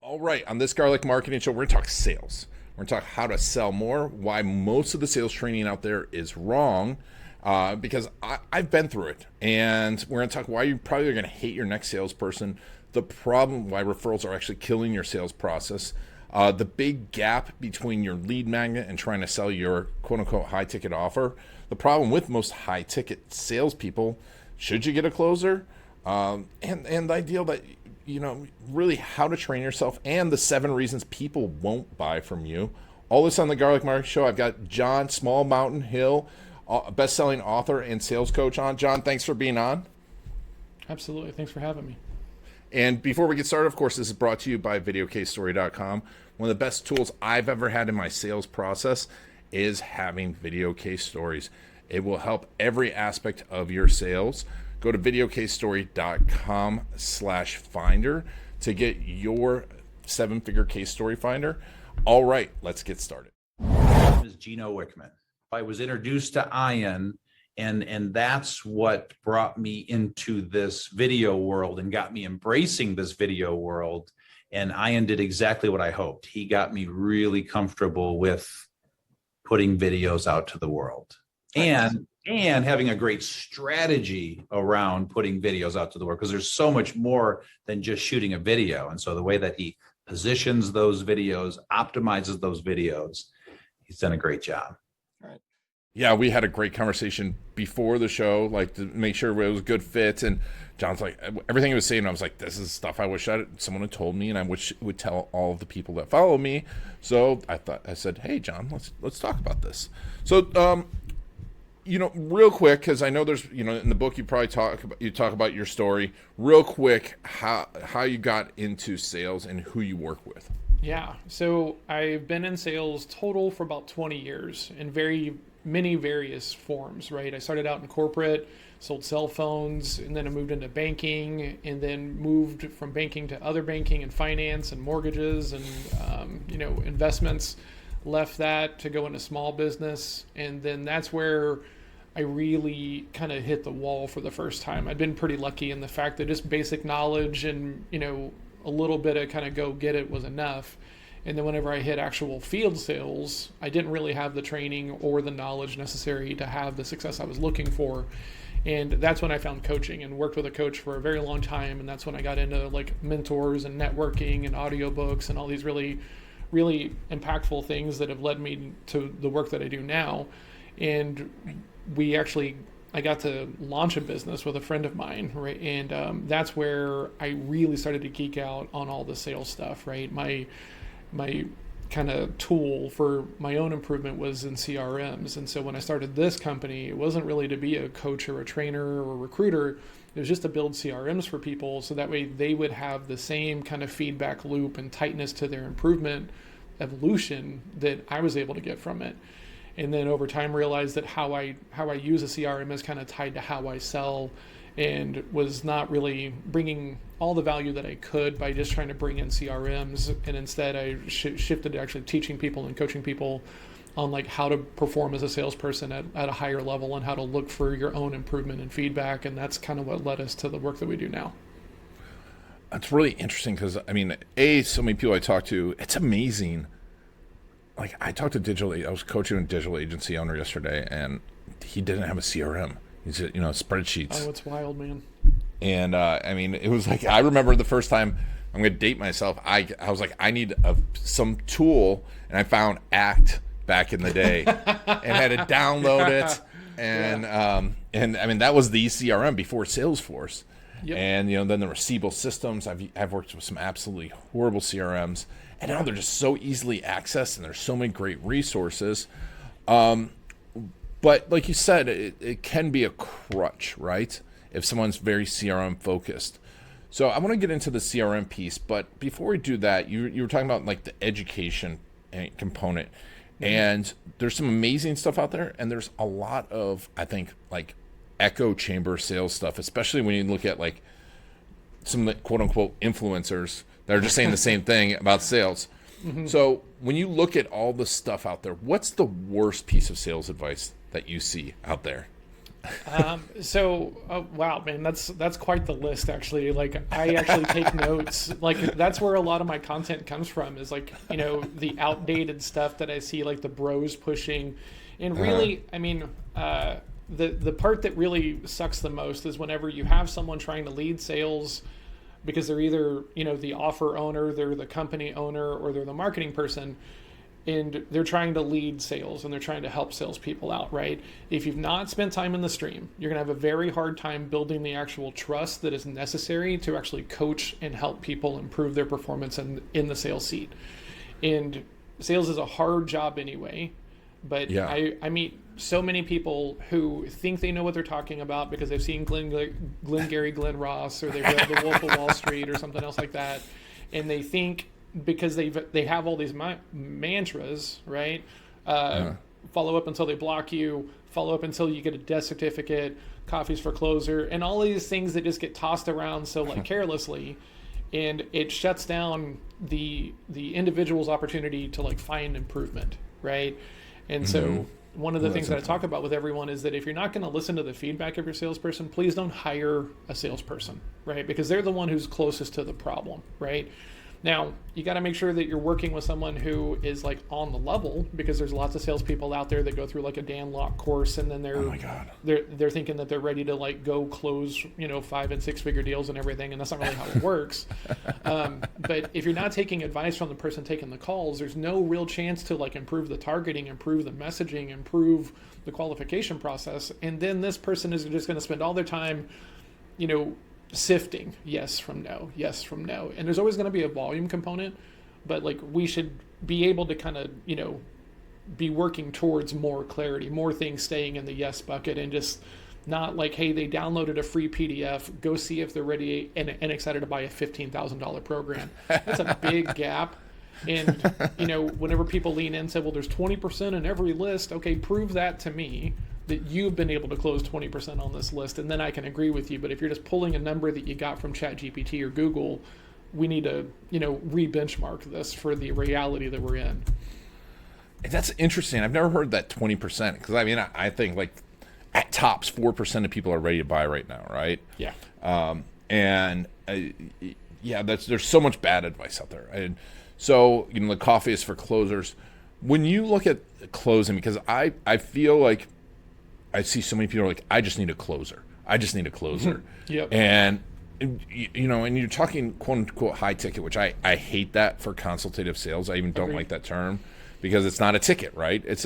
All right, on this Garlic Marketing Show, we're going to talk sales. We're going to talk how to sell more, why most of the sales training out there is wrong, because I've been through it. And we're going to talk why you probably are going to hate your next salesperson, the problem, why referrals are actually killing your sales process, the big gap between your lead magnet and trying to sell your quote-unquote high-ticket offer, the problem with most high-ticket salespeople, should you get a closer, and the ideal that really how to train yourself and the 7 reasons people won't buy from you. All this on the Garlic Market Show. I've got John, Small Mountain Hill, best-selling author and sales coach on. John, thanks for being on. Absolutely. Thanks for having me. And before we get started, of course, this is brought to you by videocasestory.com. One of the best tools I've ever had in my sales process is having video case stories. It will help every aspect of your sales. Go to videocasestory.com/finder to get your 7-figure case story finder. All right, let's get started. My name is Gino Wickman. I was introduced to Ian, and that's what brought me into this video world and got me embracing this video world. And Ian did exactly what I hoped. He got me really comfortable with putting videos out to the world. And having a great strategy around putting videos out to the world, because there's so much more than just shooting a video. And so the way that he positions those videos, optimizes those videos, he's done a great job. Right. Yeah, we had a great conversation before the show, like to make sure it was a good fit. And John's like, everything he was saying, I was like, this is stuff I wish someone had told me, and I wish it would tell all of the people that follow me. So I said, hey, John, let's talk about this. So, real quick, because I know there's, in the book you probably talk about your story. Real quick, how you got into sales and who you work with. Yeah, so I've been in sales total for about 20 years in very many various forms, right? I started out in corporate, sold cell phones, and then I moved into banking, and then moved from banking to other banking and finance and mortgages and investments. Left that to go into small business, and then that's where I really kind of hit the wall for the first time. I'd been pretty lucky in the fact that just basic knowledge and, a little bit of kind of go get it was enough. And then whenever I hit actual field sales, I didn't really have the training or the knowledge necessary to have the success I was looking for. And that's when I found coaching and worked with a coach for a very long time. And that's when I got into like mentors and networking and audiobooks and all these really, really impactful things that have led me to the work that I do now. And I got to launch a business with a friend of mine, right? And that's where I really started to geek out on all the sales stuff, right? My kind of tool for my own improvement was in CRMs. And so when I started this company, it wasn't really to be a coach or a trainer or a recruiter. It was just to build CRMs for people so that way they would have the same kind of feedback loop and tightness to their improvement evolution that I was able to get from it. And then over time realized that how I use a CRM is kind of tied to how I sell, and was not really bringing all the value that I could by just trying to bring in CRMs. And instead I shifted to actually teaching people and coaching people on like how to perform as a salesperson at a higher level and how to look for your own improvement and feedback. And that's kind of what led us to the work that we do now. That's really interesting because, so many people I talk to, it's amazing. Like I talked to I was coaching a digital agency owner yesterday, and he didn't have a CRM. He's spreadsheets. Oh, it's wild, man. And it was like, I remember the first time, I'm going to date myself. I was like, I need some tool, and I found Act back in the day, and had to download it. And that was the CRM before Salesforce. Yep. And then there were Siebel systems. I've worked with some absolutely horrible CRMs. And now they're just so easily accessed, and there's so many great resources. But like you said, it can be a crutch, right? If someone's very CRM focused. So I want to get into the CRM piece, but before we do that, you were talking about like the education component. And there's some amazing stuff out there, and there's a lot of, I think, like echo chamber sales stuff, especially when you look at like some quote unquote influencers that are just saying the same thing about sales. Mm-hmm. So when you look at all the stuff out there, what's the worst piece of sales advice that you see out there? Wow, man, that's quite the list, actually. Like, I actually take notes. Like, that's where a lot of my content comes from, is like, the outdated stuff that I see, like the bros pushing. And really, I mean, the part that really sucks the most is whenever you have someone trying to lead sales because they're either, the offer owner, they're the company owner, or they're the marketing person, and they're trying to lead sales and they're trying to help salespeople out, right? If you've not spent time in the stream, you're going to have a very hard time building the actual trust that is necessary to actually coach and help people improve their performance in the sales seat. And sales is a hard job anyway, but yeah. I meet so many people who think they know what they're talking about because they've seen Glengarry Glen Ross, or they've read The Wolf of Wall Street or something else like that, and they think because they have all these mantras, right? Follow up until they block you, follow up until you get a death certificate, coffees for closer, and all these things that just get tossed around so like carelessly, and it shuts down the individual's opportunity to like find improvement, right? And so one of the things that I talk about with everyone is that if you're not going to listen to the feedback of your salesperson, please don't hire a salesperson, right? Because they're the one who's closest to the problem, right? Now, you got to make sure that you're working with someone who is like on the level, because there's lots of salespeople out there that go through like a Dan Locke course, and then they're thinking that they're ready to like go close 5 and 6 figure deals and everything, and that's not really how it works. But if you're not taking advice from the person taking the calls, there's no real chance to like improve the targeting, improve the messaging, improve the qualification process, and then this person is just going to spend all their time, sifting yes from no, yes from no. And there's always going to be a volume component, but like we should be able to kind of, be working towards more clarity, more things staying in the yes bucket, and just not like, hey, they downloaded a free PDF, go see if they're ready and excited to buy a $15,000 program. That's a big gap. And, whenever people lean in and say, well, there's 20% in every list. Okay, prove that to me, that you've been able to close 20% on this list, and then I can agree with you. But if you're just pulling a number that you got from ChatGPT or Google, we need to, re-benchmark this for the reality that we're in. That's interesting. I've never heard that 20%, because I think like at tops 4% of people are ready to buy right now, right? Yeah. There's so much bad advice out there. And so, the coffee is for closers. When you look at closing, because I feel like I see so many people like, I just need a closer. I just need a closer. Yep. And, and you're talking quote unquote high ticket, which I hate that for consultative sales. I even don't like that term, because it's not a ticket, right? It's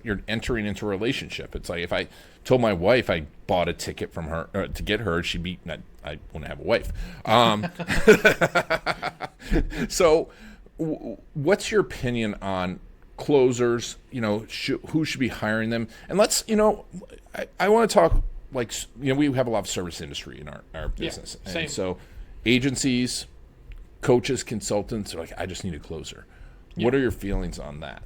you're entering into a relationship. It's like if I told my wife I bought a ticket from her to get her, she'd be, I wouldn't have a wife. So what's your opinion on closers? Who should be hiring them? And let's, I want to talk like, we have a lot of service industry in our business. Yeah, same. And so agencies, coaches, consultants are like, I just need a closer. Yeah. What are your feelings on that?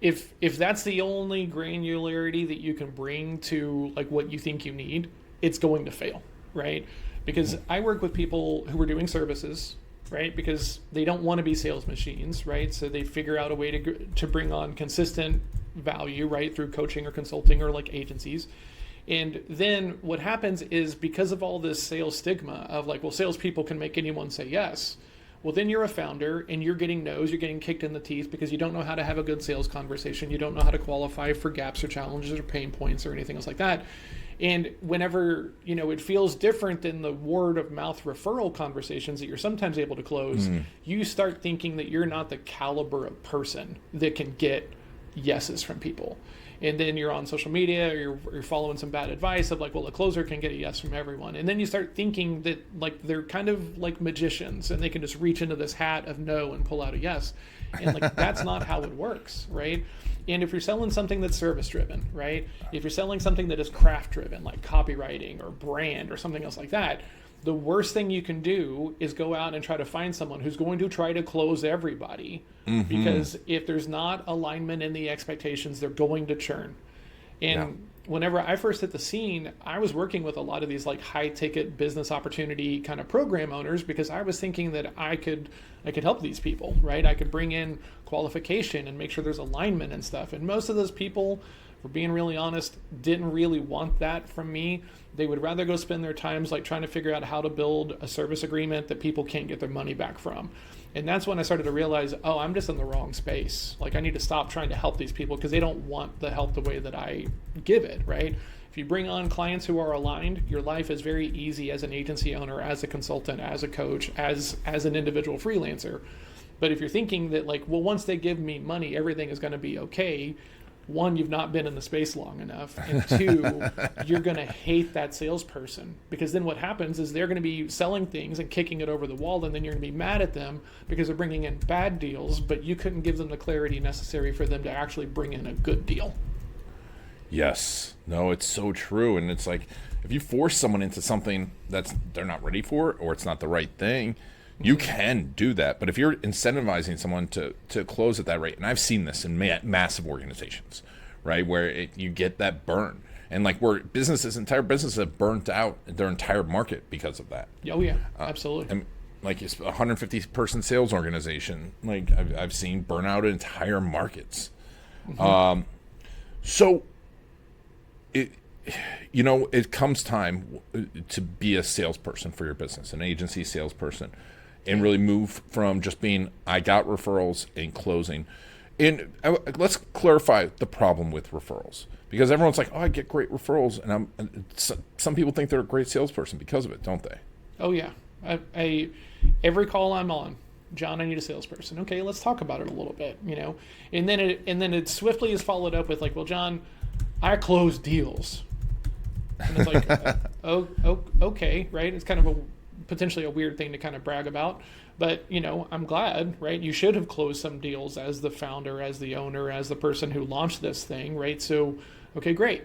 If that's the only granularity that you can bring to like what you think you need, it's going to fail, right? Because I work with people who are doing services, right? Because they don't want to be sales machines, right? So they figure out a way to bring on consistent value, right, through coaching or consulting or like agencies. And then what happens is, because of all this sales stigma of like, well, salespeople can make anyone say yes. Well, then you're a founder and you're getting no's, you're getting kicked in the teeth because you don't know how to have a good sales conversation. You don't know how to qualify for gaps or challenges or pain points or anything else like that. And whenever, it feels different than the word of mouth referral conversations that you're sometimes able to close, you start thinking that you're not the caliber of person that can get yeses from people. And then you're on social media, or you're following some bad advice of like, well, a closer can get a yes from everyone. And then you start thinking that like they're kind of like magicians and they can just reach into this hat of no and pull out a yes. And like that's not how it works, right? And if you're selling something that's service driven, right? If you're selling something that is craft driven, like copywriting or brand or something else like that, the worst thing you can do is go out and try to find someone who's going to try to close everybody, because if there's not alignment in the expectations, they're going to churn. And whenever I first hit the scene, I was working with a lot of these like high ticket business opportunity kind of program owners, because I was thinking that I could help these people, right? I could bring in qualification and make sure there's alignment and stuff. And most of those people for being really honest, didn't really want that from me. They would rather go spend their times like trying to figure out how to build a service agreement that people can't get their money back from. And that's when I started to realize, oh, I'm just in the wrong space. Like I need to stop trying to help these people because they don't want the help the way that I give it, right? If you bring on clients who are aligned, your life is very easy as an agency owner, as a consultant, as a coach, as an individual freelancer. But if you're thinking that like, well, once they give me money, everything is going to be okay. One, you've not been in the space long enough. And two, you're going to hate that salesperson because then what happens is they're going to be selling things and kicking it over the wall. And then you're going to be mad at them because they're bringing in bad deals, but you couldn't give them the clarity necessary for them to actually bring in a good deal. Yes. No, it's so true. And it's like, if you force someone into something they're not ready for, or it's not the right thing, you can do that. But if you're incentivizing someone to close at that rate, and I've seen this in massive organizations, right, where you get that burn. And like where entire businesses have burnt out their entire market because of that. Oh, yeah, absolutely. And like it's a 150-person sales organization, like I've seen burn out entire markets. So it comes time to be a salesperson for your business, an agency salesperson, and really move from just being, I got referrals and closing. And let's clarify the problem with referrals, because everyone's like, oh, I get great referrals. And some people think they're a great salesperson because of it, don't they? Oh, yeah. I every call I'm on, John, I need a salesperson. Okay, let's talk about it a little bit, And then it swiftly is followed up with like, well, John, I close deals. And it's like, okay, right? It's kind of potentially a weird thing to kind of brag about, but I'm glad, right? You should have closed some deals as the founder, as the owner, as the person who launched this thing, right? So, okay, great.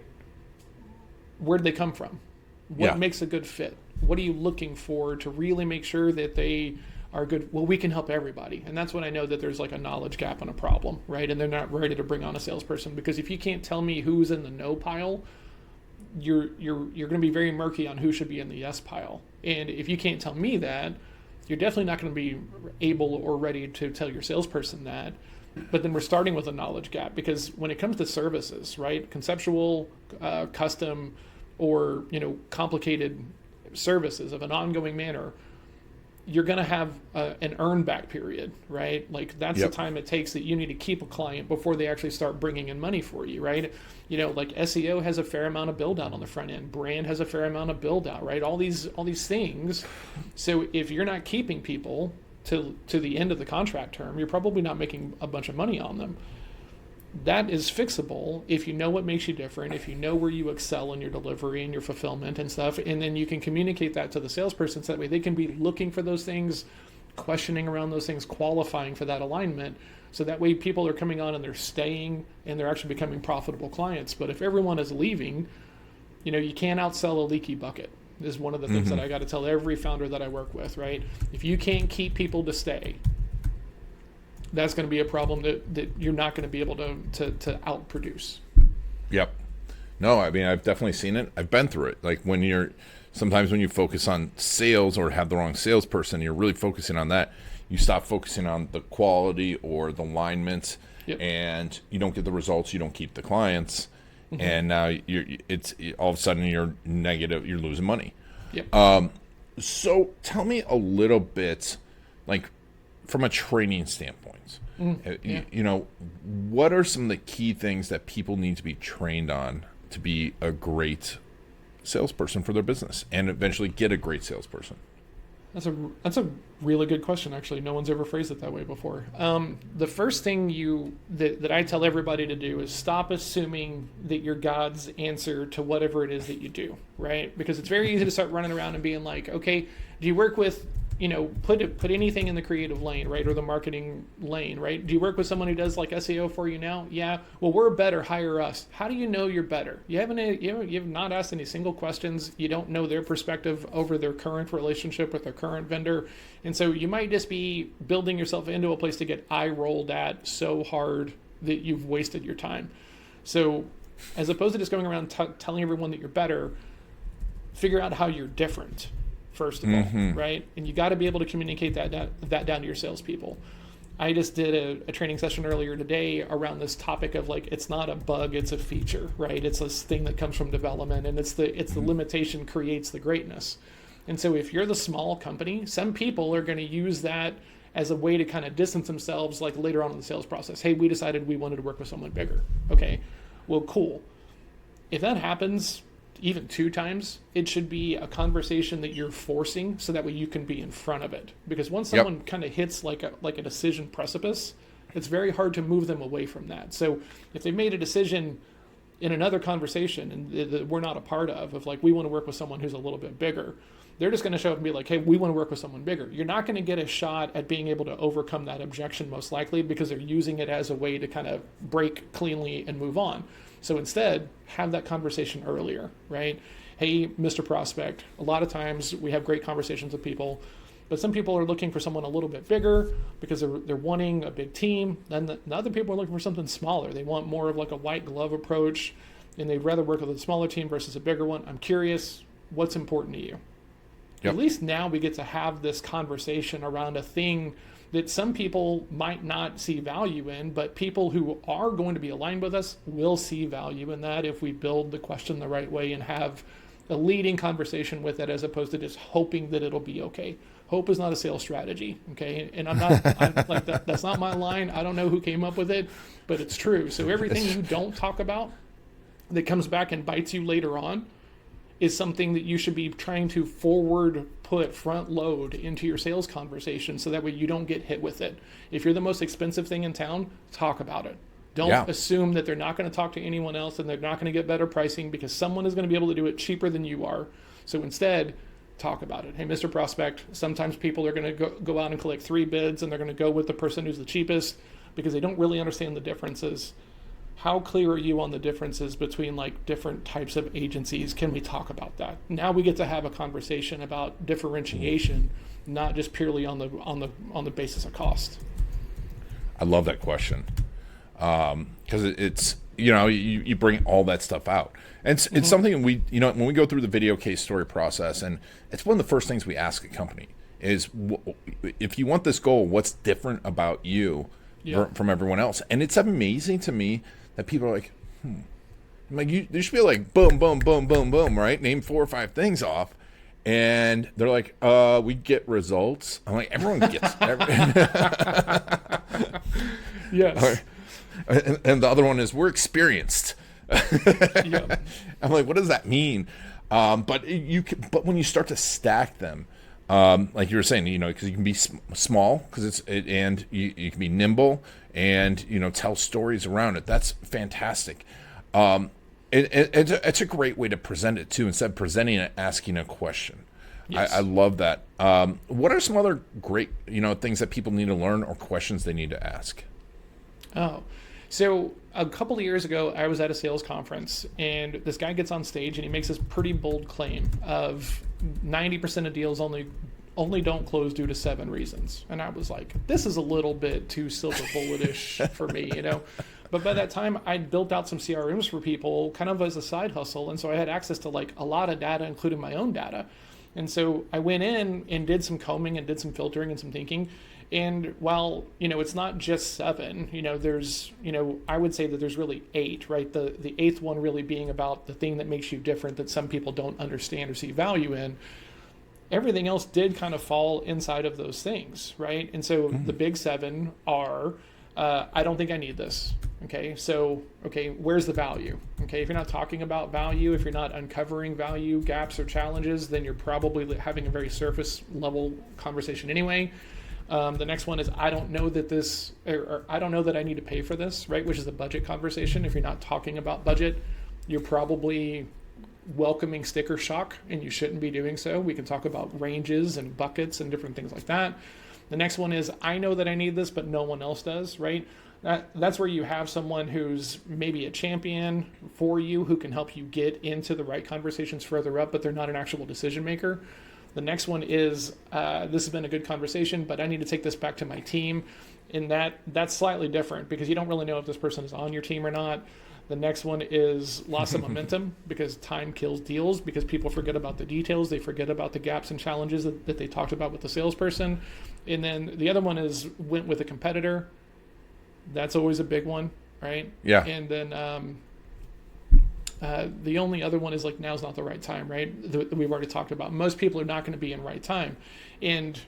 Where'd they come from? What makes a good fit? What are you looking for to really make sure that they are good? Well, we can help everybody. And that's when I know that there's like a knowledge gap and a problem, right? And they're not ready to bring on a salesperson, because if you can't tell me who's in the no pile, you're going to be very murky on who should be in the yes pile. And if you can't tell me that, you're definitely not going to be able or ready to tell your salesperson that. But then we're starting with a knowledge gap, because when it comes to services, right, conceptual, custom, or complicated services of an ongoing manner, you're going to have an earn back period, right? Like that's the time it takes that you need to keep a client before they actually start bringing in money for you, right? Like SEO has a fair amount of build out on the front end. Brand has a fair amount of build out, right? All these things. So if you're not keeping people to the end of the contract term, you're probably not making a bunch of money on them. That is fixable if you know what makes you different, if you know where you excel in your delivery and your fulfillment and stuff, and then you can communicate that to the salesperson so that way they can be looking for those things, questioning around those things, qualifying for that alignment, so that way people are coming on and they're staying and they're actually becoming profitable clients. But if everyone is leaving, you can't outsell a leaky bucket is one of the things that I got to tell every founder that I work with, right? If you can't keep people to stay, that's going to be a problem that you're not going to be able to outproduce. Yep. No, I mean, I've definitely seen it. I've been through it. Like sometimes when you focus on sales or have the wrong salesperson, you're really focusing on that. You stop focusing on the quality or the alignment, and you don't get the results. You don't keep the clients, and now it's all of a sudden you're negative. You're losing money. Yep. So tell me a little bit, like, from a training standpoint, what are some of the key things that people need to be trained on to be a great salesperson for their business and eventually get a great salesperson? That's a really good question. Actually, no one's ever phrased it that way before. The first thing that I tell everybody to do is stop assuming that you're God's answer to whatever it is that you do, right? Because it's very easy to start running around and being like, okay, do you work with put anything in the creative lane, right, or the marketing lane, right? Do you work with someone who does like SEO for you now? Yeah. Well, we're better. Hire us. How do you know you're better? You have not asked any single questions. You don't know their perspective over their current relationship with their current vendor, and so you might just be building yourself into a place to get eye rolled at so hard that you've wasted your time. So, as opposed to just going around telling everyone that you're better, figure out how you're different. First of all, right? And you got to be able to communicate that down to your salespeople. I just did a training session earlier today around this topic of like, it's not a bug, it's a feature, right? It's this thing that comes from development, and it's the limitation creates the greatness. And so if you're the small company, some people are going to use that as a way to kind of distance themselves, like later on in the sales process. Hey, we decided we wanted to work with someone bigger. Okay, well, cool. If that happens even 2 times, it should be a conversation that you're forcing so that way you can be in front of it. Because once someone kind of hits like a decision precipice, it's very hard to move them away from that. So if they made a decision in another conversation and that we're not a part of like, we want to work with someone who's a little bit bigger, they're just going to show up and be like, hey, we want to work with someone bigger. You're not going to get a shot at being able to overcome that objection, most likely, because they're using it as a way to kind of break cleanly and move on. So instead, have that conversation earlier, right? Hey, Mr. Prospect, a lot of times we have great conversations with people, but some people are looking for someone a little bit bigger because they're wanting a big team. Then the other people are looking for something smaller. They want more of like a white glove approach, and they'd rather work with a smaller team versus a bigger one. I'm curious, what's important to you? At least now we get to have this conversation around a thing that some people might not see value in, but people who are going to be aligned with us will see value in that if we build the question the right way and have a leading conversation with it, as opposed to just hoping that it'll be okay. Hope is not a sales strategy, okay? And I'm like that's not my line. I don't know who came up with it, but it's true. So everything you don't talk about that comes back and bites you later on is something that you should be trying to forward put front load into your sales conversation so that way you don't get hit with it. If you're the most expensive thing in town, talk about it. Don't assume that they're not going to talk to anyone else and they're not going to get better pricing, because someone is going to be able to do it cheaper than you are. So instead, talk about it. Hey, Mr. Prospect, sometimes people are going to go out and collect 3 bids and they're going to go with the person who's the cheapest because they don't really understand the differences. How clear are you on the differences between like different types of agencies? Can we talk about that? Now we get to have a conversation about differentiation, not just purely on the basis of cost. I love that question, because it's, you bring all that stuff out, and it's something we, when we go through the video case story process, and it's one of the first things we ask a company is, if you want this goal, what's different about you from everyone else? And it's amazing to me that people are like, I'm like, you should be like, boom, boom, boom, boom, boom, right? Name 4 or 5 things off. And they're like, we get results. I'm like, everyone gets Yes. And the other one is, we're experienced. I'm like, what does that mean? But when you start to stack them, like you were saying, because you can be small, and you can be nimble, and tell stories around it. That's fantastic. It's a great way to present it too, instead of presenting it, asking a question. Yes. I love that. What are some other great things that people need to learn, or questions they need to ask? So a couple of years ago, I was at a sales conference, and this guy gets on stage and he makes this pretty bold claim of 90% of deals only don't close due to 7 reasons. And I was like, this is a little bit too silver bullet-ish for me, But by that time, I'd built out some CRMs for people kind of as a side hustle. And so I had access to like a lot of data, including my own data. And so I went in and did some combing and did some filtering and some thinking. And while, it's not just 7, there's, I would say that there's really 8, right? The 8th one really being about the thing that makes you different that some people don't understand or see value in. Everything else did kind of fall inside of those things, right? And so the big 7 are, I don't think I need this. Okay, so, where's the value? Okay, if you're not talking about value, if you're not uncovering value gaps or challenges, then you're probably having a very surface level conversation anyway. The next one is, I don't know that this, or I don't know that I need to pay for this, right? Which is a budget conversation. If you're not talking about budget, you're probably welcoming sticker shock, and you shouldn't be doing so. We can talk about ranges and buckets and different things like that. The next one is, I know that I need this, but no one else does, right? That's where you have someone who's maybe a champion for you, who can help you get into the right conversations further up, but they're not an actual decision maker. The next one is, this has been a good conversation, but I need to take this back to my team. And that's slightly different, because you don't really know if this person is on your team or not. The next one is loss of momentum, because time kills deals, because people forget about the details. They forget about the gaps and challenges that they talked about with the salesperson. And then the other one is went with a competitor. That's always a big one, right? Yeah. And then the only other one is like, now's not the right time, right? We've already talked about. Most people are not going to be in right time. And,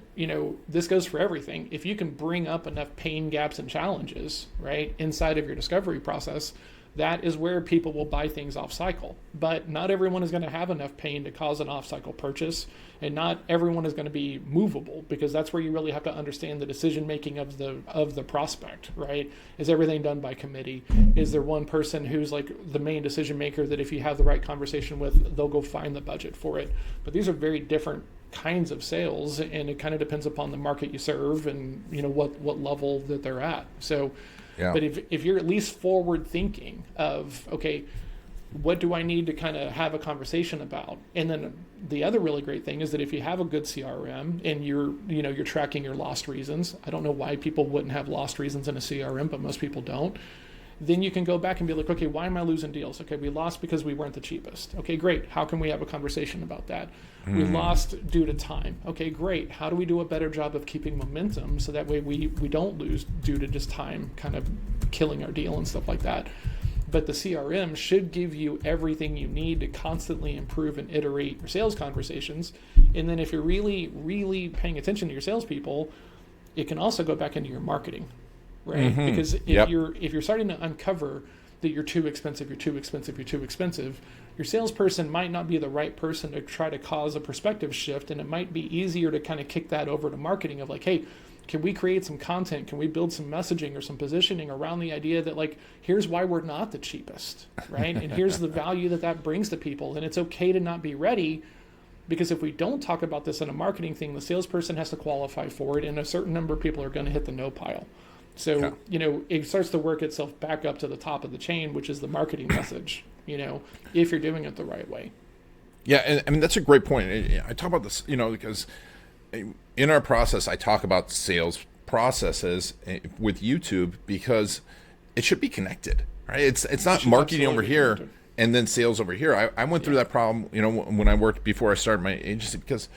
this goes for everything. If you can bring up enough pain, gaps, and challenges, right, inside of your discovery process, that is where people will buy things off cycle. But not everyone is going to have enough pain to cause an off cycle purchase, and not everyone is going to be movable, because that's where you really have to understand the decision making of the prospect, right? Is everything done by committee? Is there one person who's like the main decision maker that if you have the right conversation with, they'll go find the budget for it? But these are very different kinds of sales, and it kind of depends upon the market you serve and what level that they're at. So Yeah. but if you're at least forward thinking of, okay, what do I need to kind of have a conversation about? And then the other really great thing is that if you have a good CRM and you're tracking your lost reasons, I don't know why people wouldn't have lost reasons in a CRM, but most people don't. Then you can go back and be like, okay, why am I losing deals? Okay, we lost because we weren't the cheapest. Okay, great. How can we have a conversation about that? We lost due to time. Okay, great. How do we do a better job of keeping momentum so that way we don't lose due to just time kind of killing our deal and stuff like that? But the CRM should give you everything you need to constantly improve and iterate your sales conversations. And then if you're really, really paying attention to your salespeople, it can also go back into your marketing, right? Because if you're starting to uncover that you're too expensive, your salesperson might not be the right person to try to cause a perspective shift, and it might be easier to kind of kick that over to marketing of like, hey, can we create some content? Can we build some messaging or some positioning around the idea that like, here's why we're not the cheapest, right? And here's the value that brings to people, and it's okay to not be ready. Because if we don't talk about this in a marketing thing, the salesperson has to qualify for it, and a certain number of people are going to hit the no pile. So, it starts to work itself back up to the top of the chain, which is the marketing message, if you're doing it the right way. Yeah, and I mean, that's a great point. I talk about this, because in our process, I talk about sales processes with YouTube, because it should be connected, right? It's not marketing over here and then sales over here. I went through that problem, when I worked before I started my agency, because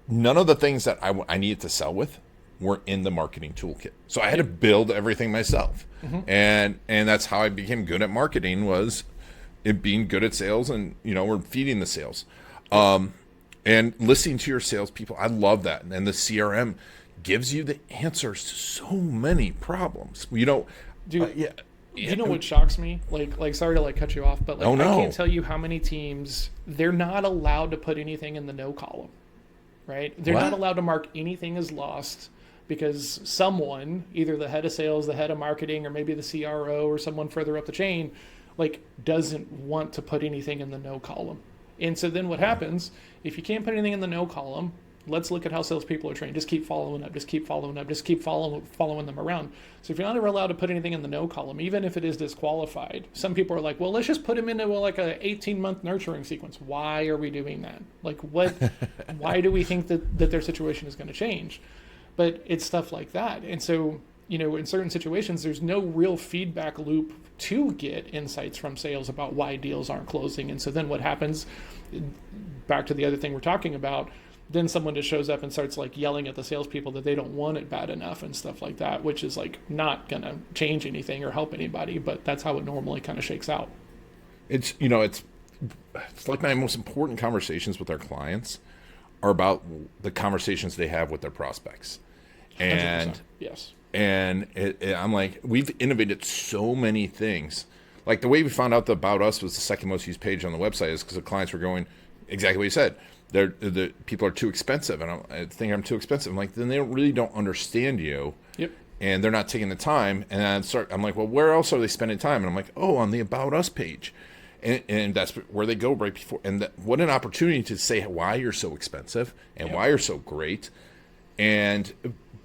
none of the things that I needed to sell with were in the marketing toolkit. So I had to build everything myself. And that's how I became good at marketing, was it being good at sales, and, we're feeding the sales. And listening to your salespeople, I love that. And the CRM gives you the answers to so many problems. Dude, you know what shocks me? Like sorry to cut you off, but I can't tell you how many teams, they're not allowed to put anything in the no column, right? They're not allowed to mark anything as lost, because someone, either the head of sales, the head of marketing, or maybe the CRO or someone further up the chain, doesn't want to put anything in the no column. And so then what happens, if you can't put anything in the no column, let's look at how salespeople are trained. Just keep following up, just keep following them around. So if you're not ever allowed to put anything in the no column, even if it is disqualified, some people are like, well, let's just put them into like a 18-month nurturing sequence. Why are we doing that? Why do we think that their situation is going to change? But it's stuff like that. And so, in certain situations, there's no real feedback loop to get insights from sales about why deals aren't closing. And so then what happens, back to the other thing we're talking about, then someone just shows up and starts yelling at the salespeople that they don't want it bad enough and stuff like that, which is not going to change anything or help anybody, but that's how it normally kind of shakes out. It's like my most important conversations with our clients are about the conversations they have with their prospects. And 100%, yes. And I'm like, we've innovated so many things. Like the way we found out that About Us was the second most used page on the website is because the clients were going exactly what you said. The people are too expensive, and I think I'm too expensive. I'm like, then they really don't understand you. Yep. And they're not taking the time. And I'm like, well, where else are they spending time? And I'm like, oh, on the About Us page. And that's where they go right before. And what an opportunity to say why you're so expensive and why you're so great.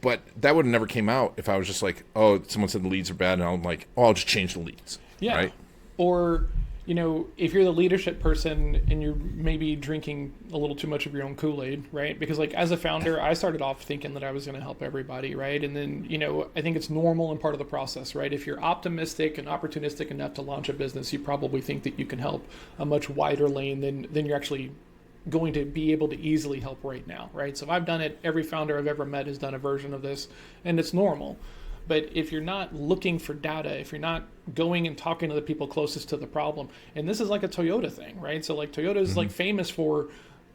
But that would have never came out if I was just like, oh, someone said the leads are bad, and I'm like, oh, I'll just change the leads. Yeah. Right? Or, if you're the leadership person and you're maybe drinking a little too much of your own Kool-Aid, right? Because like as a founder, I started off thinking that I was going to help everybody, right? And then, I think it's normal and part of the process, right? If you're optimistic and opportunistic enough to launch a business, you probably think that you can help a much wider lane than you're actually going to be able to easily help right now, right? So if I've done it, every founder I've ever met has done a version of this, and it's normal. But if you're not looking for data, if you're not going and talking to the people closest to the problem, and this is like a Toyota thing, right? So like Toyota is like famous for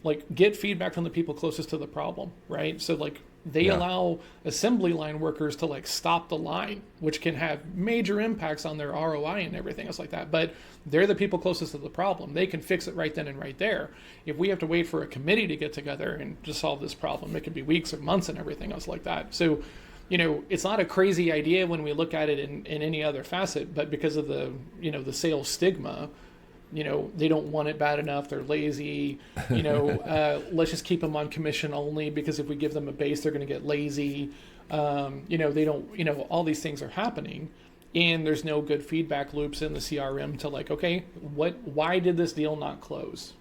like get feedback from the people closest to the problem, right? So like they allow assembly line workers to like stop the line, which can have major impacts on their ROI and everything else like that. But they're the people closest to the problem. They can fix it right then and right there. If we have to wait for a committee to get together and to solve this problem, it could be weeks or months and everything else like that. So it's not a crazy idea when we look at it in any other facet, but because of the, the sales stigma, they don't want it bad enough. They're lazy, let's just keep them on commission only because if we give them a base, they're going to get lazy. They don't, all these things are happening and there's no good feedback loops in the CRM to like, okay, why did this deal not close?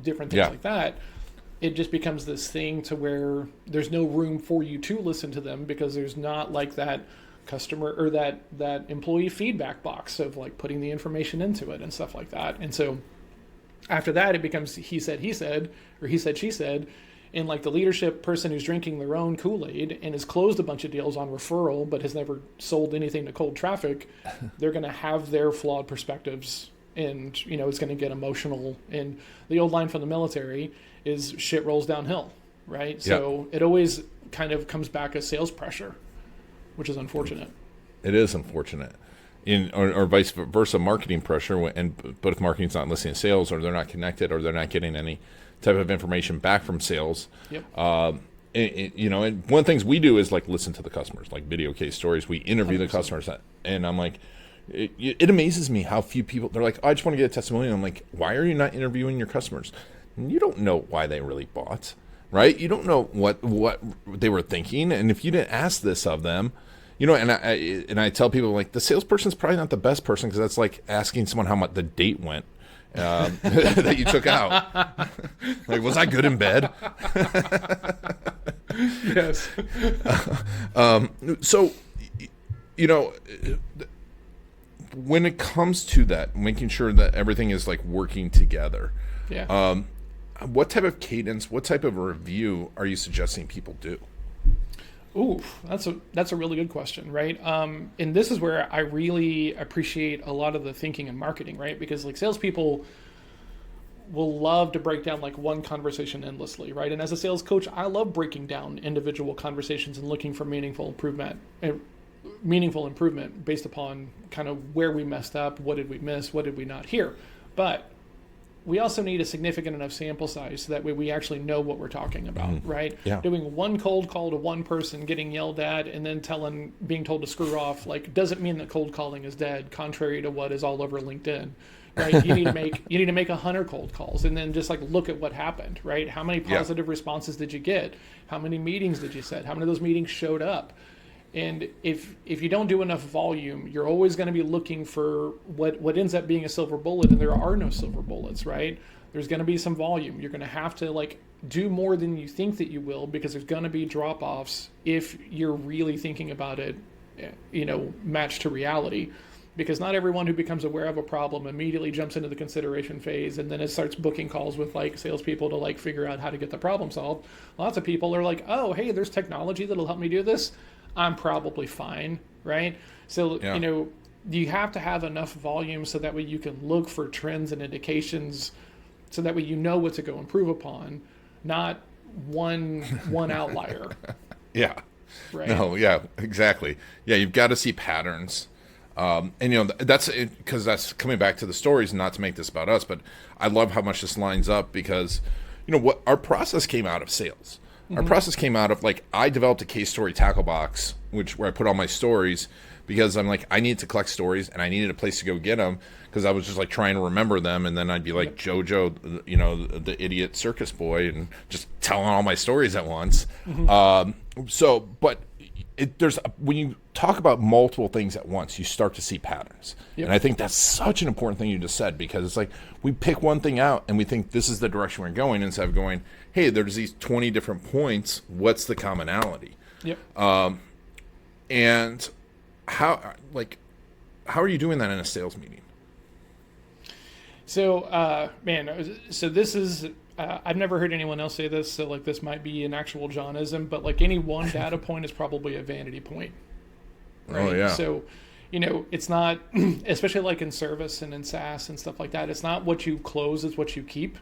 Different things like that. It just becomes this thing to where there's no room for you to listen to them because there's not like that customer or that employee feedback box of like putting the information into it and stuff like that. And so after that, it becomes he said, or he said, she said, and like the leadership person who's drinking their own Kool-Aid and has closed a bunch of deals on referral, but has never sold anything to cold traffic, they're going to have their flawed perspectives and, it's going to get emotional. And the old line from the military is shit rolls downhill, right? So it always kind of comes back as sales pressure, which is unfortunate. It is unfortunate. Or vice versa, marketing pressure. But if marketing's not listening to sales, or they're not connected, or they're not getting any type of information back from sales, and one of the things we do is like listen to the customers, like video case stories. We interview 100%. The customers, and I'm like, it amazes me how few people, they're like, I just want to get a testimonial. I'm like, why are you not interviewing your customers? You don't know why they really bought, right? You don't know what they were thinking, and if you didn't ask this of them, and I tell people like the salesperson's probably not the best person because that's like asking someone how much the date went that you took out. Like, was I good in bed? Yes. So, when it comes to that, making sure that everything is like working together. Yeah. What type of cadence, what type of review are you suggesting people do? Ooh, that's a really good question, right? And this is where I really appreciate a lot of the thinking and marketing, right? Because like salespeople will love to break down like one conversation endlessly, right? And as a sales coach, I love breaking down individual conversations and looking for meaningful improvement based upon kind of where we messed up, what did we miss, what did we not hear. But we also need a significant enough sample size so that way we actually know what we're talking about, right? Yeah. Doing one cold call to one person, getting yelled at, and then being told to screw off, like doesn't mean that cold calling is dead, contrary to what is all over LinkedIn, right? You need to make 100 cold calls and then just like look at what happened, right? How many positive responses did you get? How many meetings did you set? How many of those meetings showed up? And if you don't do enough volume, you're always going to be looking for what ends up being a silver bullet, and there are no silver bullets, right? There's going to be some volume. You're going to have to like do more than you think that you will because there's going to be drop-offs if you're really thinking about it, matched to reality. Because not everyone who becomes aware of a problem immediately jumps into the consideration phase and then it starts booking calls with like salespeople to like figure out how to get the problem solved. Lots of people are like, oh, hey, there's technology that'll help me do this. I'm probably fine, right? So, you have to have enough volume so that way you can look for trends and indications so that way you know what to go improve upon, not one outlier. Yeah. Right. No, yeah, exactly. Yeah, you've got to see patterns. And that's it, because that's coming back to the stories, not to make this about us, but I love how much this lines up because, what our process came out of sales. Our process came out of like I developed a case story tackle box, where I put all my stories because I'm like I needed to collect stories and I needed a place to go get them because I was just like trying to remember them and then I'd be like JoJo, the idiot circus boy and just telling all my stories at once. when you talk about multiple things at once, you start to see patterns. Yep. And I think that's such an important thing you just said, because it's like we pick one thing out and we think this is the direction we're going, instead of going, hey, there's these 20 different points. What's the commonality? Yep. And how are you doing that in a sales meeting? So, so this is, I've never heard anyone else say this, so like this might be an actual Johnism, but like any one data point is probably a vanity point. Right? Oh, yeah. So, it's not, especially like in service and in SaaS and stuff like that, it's not what you close, it's what you keep.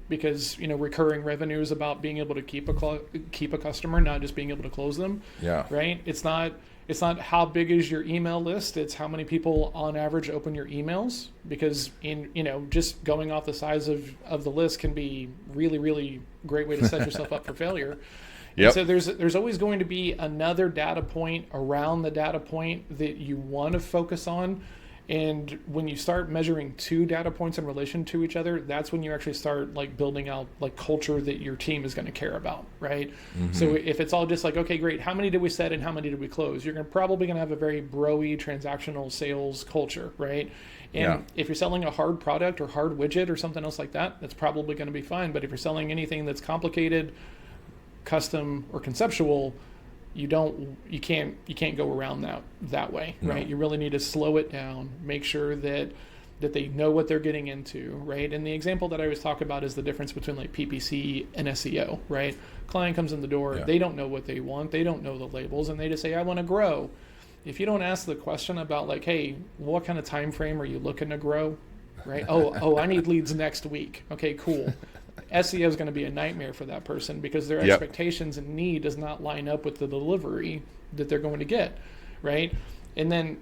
Because, recurring revenue is about being able to keep a customer, not just being able to close them. Yeah. Right? It's not how big is your email list, it's how many people on average open your emails, because just going off the size of the list can be really, really great way to set yourself up for failure. Yep. So there's always going to be another data point around the data point that you want to focus on. And when you start measuring two data points in relation to each other, that's when you actually start like building out like culture that your team is going to care about, right? Mm-hmm. So if it's all just like, okay, great, how many did we set and how many did we close? You're probably going to have a very bro-y transactional sales culture, right? And if you're selling a hard product or hard widget or something else like that, that's probably going to be fine. But if you're selling anything that's complicated, custom, or conceptual, you can't go around that way, right? No. You really need to slow it down, make sure that they know what they're getting into, right? And the example that I always talk about is the difference between like PPC and SEO, right? Client comes in the door, they don't know what they want, they don't know the labels, and they just say, I want to grow. If you don't ask the question about like, hey, what kind of time frame are you looking to grow, right? Oh, I need leads next week. Okay, cool. SEO is going to be a nightmare for that person, because their expectations and need does not line up with the delivery that they're going to get, right? And then,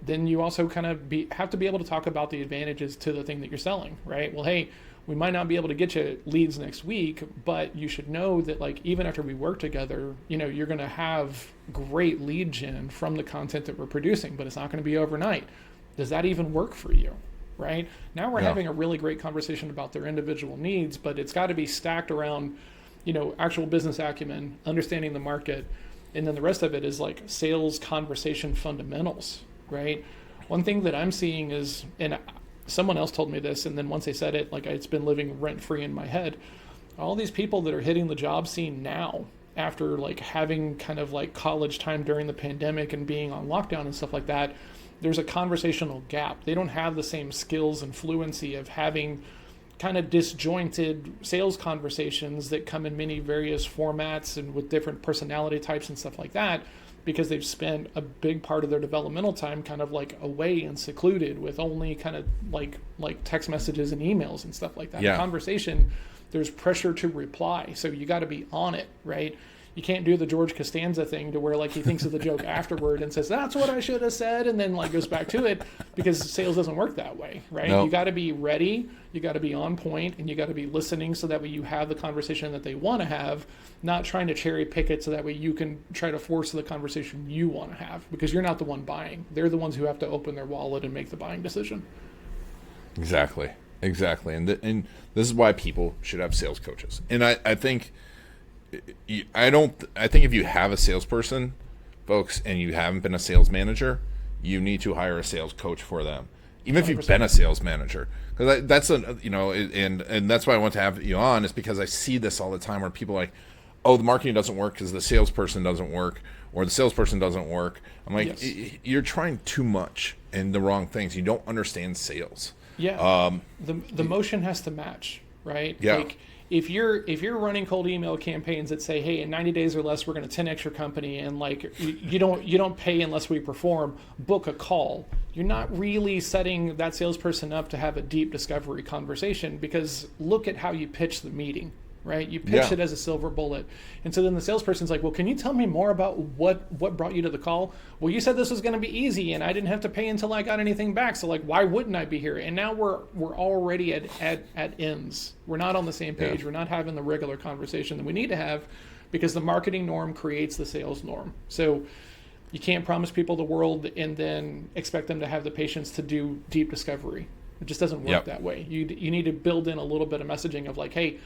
then you also kind of have to be able to talk about the advantages to the thing that you're selling, right? Well, hey, we might not be able to get you leads next week, but you should know that like even after we work together, you're going to have great lead gen from the content that we're producing, but it's not going to be overnight. Does that even work for you? Right? Now we're having a really great conversation about their individual needs, but it's got to be stacked around, actual business acumen, understanding the market, and then the rest of it is like sales conversation fundamentals, right? One thing that I'm seeing is, and someone else told me this, and then once they said it, like it's been living rent-free in my head, all these people that are hitting the job scene now, after like having kind of like college time during the pandemic and being on lockdown and stuff like that, there's a conversational gap. They don't have the same skills and fluency of having kind of disjointed sales conversations that come in many various formats and with different personality types and stuff like that, because they've spent a big part of their developmental time kind of like away and secluded with only kind of like text messages and emails and stuff like that. Yeah. Conversation, there's pressure to reply. So you got to be on it, right? You can't do the George Costanza thing to where like he thinks of the joke afterward and says, that's what I should have said, and then like goes back to it, because sales doesn't work that way, right? Nope. You got to be ready, you got to be on point, and you got to be listening so that way you have the conversation that they want to have, not trying to cherry pick it so that way you can try to force the conversation you want to have, because you're not the one buying. They're the ones who have to open their wallet and make the buying decision. Exactly. And this is why people should have sales coaches. And I think if you have a salesperson, folks, and you haven't been a sales manager, you need to hire a sales coach for them. Even 100%. If you've been a sales manager, because that's and that's why I want to have you on, is because I see this all the time where people are like, oh, the marketing doesn't work because the salesperson doesn't work, or the salesperson doesn't work. I'm like, yes. You're trying too much and the wrong things. You don't understand sales. Yeah. The motion has to match, right? Yeah. Like, if you're running cold email campaigns that say, hey, in 90 days or less, we're going to 10x your company, and like you don't pay unless we perform, book a call. You're not really setting that salesperson up to have a deep discovery conversation, because look at how you pitch the meeting, right? You pitch it as a silver bullet. And so then the salesperson's like, well, can you tell me more about what brought you to the call? Well, you said this was going to be easy and I didn't have to pay until I got anything back. So like, why wouldn't I be here? And now we're already at ends. We're not on the same page. Yeah. We're not having the regular conversation that we need to have, because the marketing norm creates the sales norm. So you can't promise people the world and then expect them to have the patience to do deep discovery. It just doesn't work that way. You need to build in a little bit of messaging of like, hey,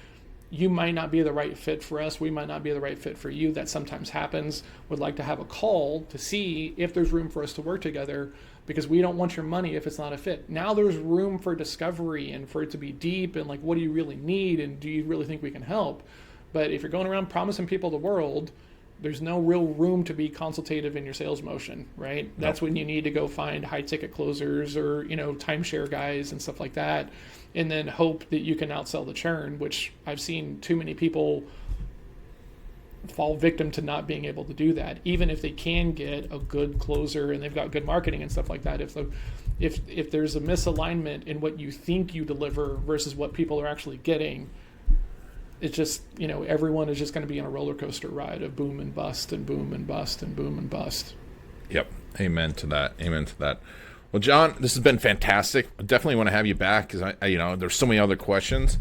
you might not be the right fit for us. We might not be the right fit for you. That sometimes happens. Would like to have a call to see if there's room for us to work together, because we don't want your money if it's not a fit. Now there's room for discovery and for it to be deep and like, what do you really need? And do you really think we can help? But if you're going around promising people the world, there's no real room to be consultative in your sales motion, right? That's when you need to go find high ticket closers or, timeshare guys and stuff like that. And then hope that you can outsell the churn, which I've seen too many people fall victim to not being able to do that. Even if they can get a good closer and they've got good marketing and stuff like that, if there's a misalignment in what you think you deliver versus what people are actually getting, it's just, everyone is just going to be on a roller coaster ride of boom and bust and boom and bust and boom and bust. Yep. Amen to that. Amen to that. Well, John, this has been fantastic. I definitely want to have you back because I there's so many other questions,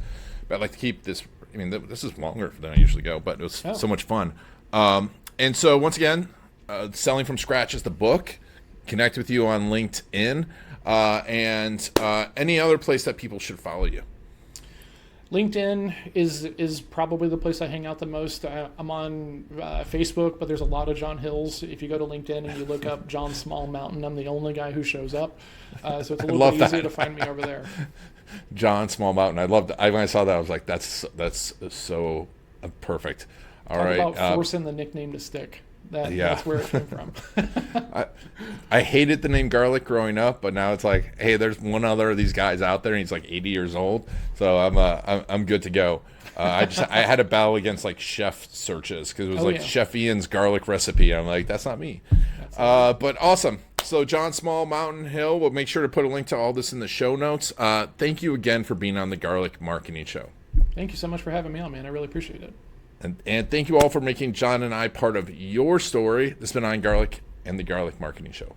but I'd like to keep this. I mean, this is longer than I usually go, but it was so much fun. And so once again, Selling from Scratch is the book. Connect with you on LinkedIn and any other place that people should follow you. LinkedIn is probably the place I hang out the most. I'm on Facebook, but there's a lot of John Hills. If you go to LinkedIn and you look up John Small Mountain, I'm the only guy who shows up. So it's a little bit easier to find me over there. John Small Mountain. I loved it. When I saw that, I was like, that's so perfect. All right. Talk about forcing the nickname to stick. That's where it came from. I hated the name Garlic growing up, but now it's like, hey, there's one other of these guys out there, and he's like 80 years old, so I'm good to go. I had a battle against like chef searches because it was Chef Ian's garlic recipe. I'm like, that's not me. But awesome. So John Small Mountain Hill. We'll make sure to put a link to all this in the show notes. Thank you again for being on the Garlic Marketing Show. Thank you so much for having me on, man. I really appreciate it. And thank you all for making John and I part of your story. This has been Ian Garlic and the Garlic Marketing Show.